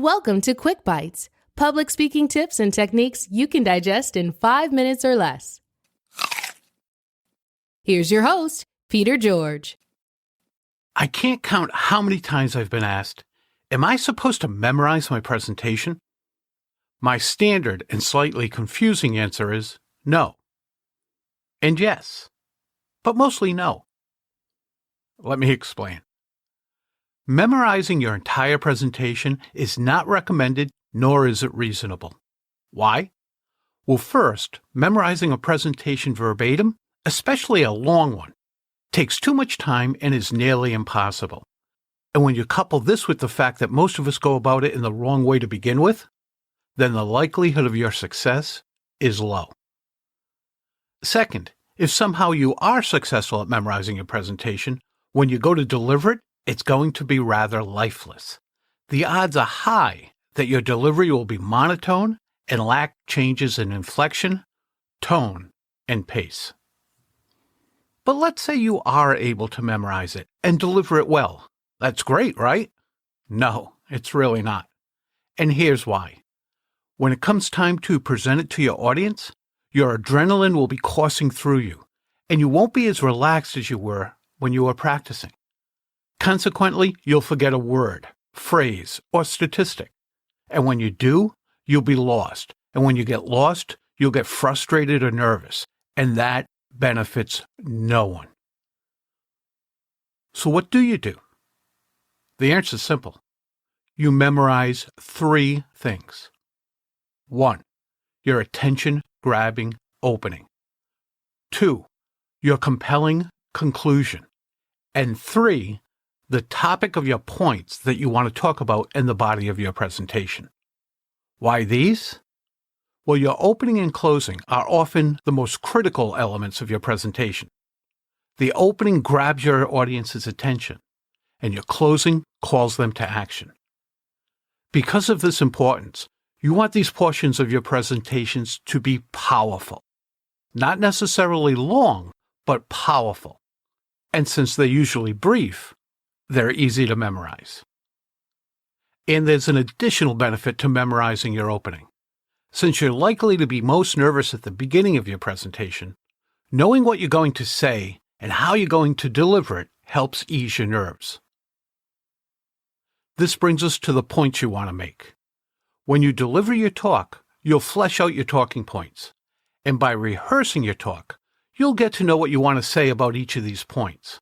Welcome to QuickBites, public speaking tips and techniques you can digest in 5 minutes or less. Here's your host, Peter George. I can't count how many times I've been asked, am I supposed to memorize my presentation? My standard and slightly confusing answer is no. And yes, but mostly no. Let me explain. Memorizing your entire presentation is not recommended, nor is it reasonable. Why? Well, first, memorizing a presentation verbatim, especially a long one, takes too much time and is nearly impossible. And when you couple this with the fact that most of us go about it in the wrong way to begin with, then the likelihood of your success is low. Second, if somehow you are successful at memorizing your presentation, when you go to deliver it, it's going to be rather lifeless. The odds are high that your delivery will be monotone and lack changes in inflection, tone, and pace. But let's say you are able to memorize it and deliver it well. That's great, right? No, it's really not. And here's why. When it comes time to present it to your audience, your adrenaline will be coursing through you, and you won't be as relaxed as you were when you were practicing. Consequently, you'll forget a word, phrase, or statistic. And when you do, you'll be lost. And when you get lost, you'll get frustrated or nervous. And that benefits no one. So what do? The answer is simple. You memorize 3 things. 1, your attention-grabbing opening. 2, your compelling conclusion. And 3, the topic of your points that you want to talk about in the body of your presentation. Why these? Well, your opening and closing are often the most critical elements of your presentation. The opening grabs your audience's attention, and your closing calls them to action. Because of this importance, you want these portions of your presentations to be powerful. Not necessarily long, but powerful. And since they're usually brief, they're easy to memorize. And there's an additional benefit to memorizing your opening. Since you're likely to be most nervous at the beginning of your presentation, knowing what you're going to say and how you're going to deliver it helps ease your nerves. This brings us to the points you want to make. When you deliver your talk, you'll flesh out your talking points. And by rehearsing your talk, you'll get to know what you want to say about each of these points.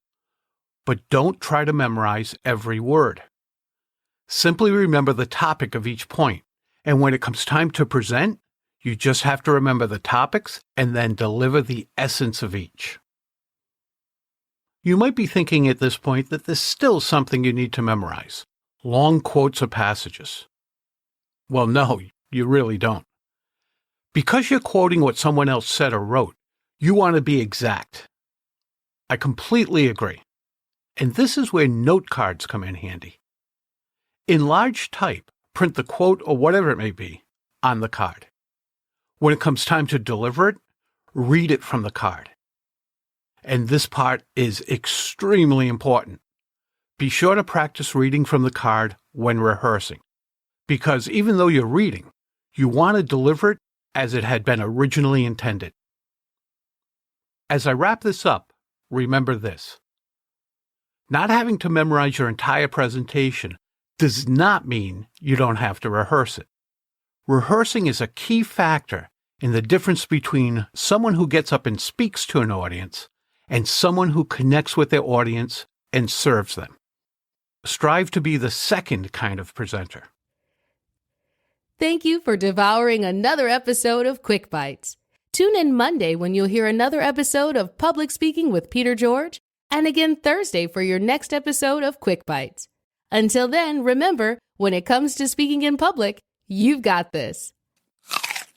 But don't try to memorize every word. Simply remember the topic of each point, and when it comes time to present, you just have to remember the topics and then deliver the essence of each. You might be thinking at this point that there's still something you need to memorize, long quotes or passages. Well, no, you really don't. Because you're quoting what someone else said or wrote, you want to be exact. I completely agree. And this is where note cards come in handy. In large type, print the quote or whatever it may be on the card. When it comes time to deliver it, read it from the card. And this part is extremely important. Be sure to practice reading from the card when rehearsing, because even though you're reading, you want to deliver it as it had been originally intended. As I wrap this up, remember this. Not having to memorize your entire presentation does not mean you don't have to rehearse it. Rehearsing is a key factor in the difference between someone who gets up and speaks to an audience and someone who connects with their audience and serves them. Strive to be the second kind of presenter. Thank you for devouring another episode of QuickBites. Tune in Monday when you'll hear another episode of Public Speaking with Peter George, and again Thursday for your next episode of QuickBites. Until then, remember, when it comes to speaking in public, you've got this.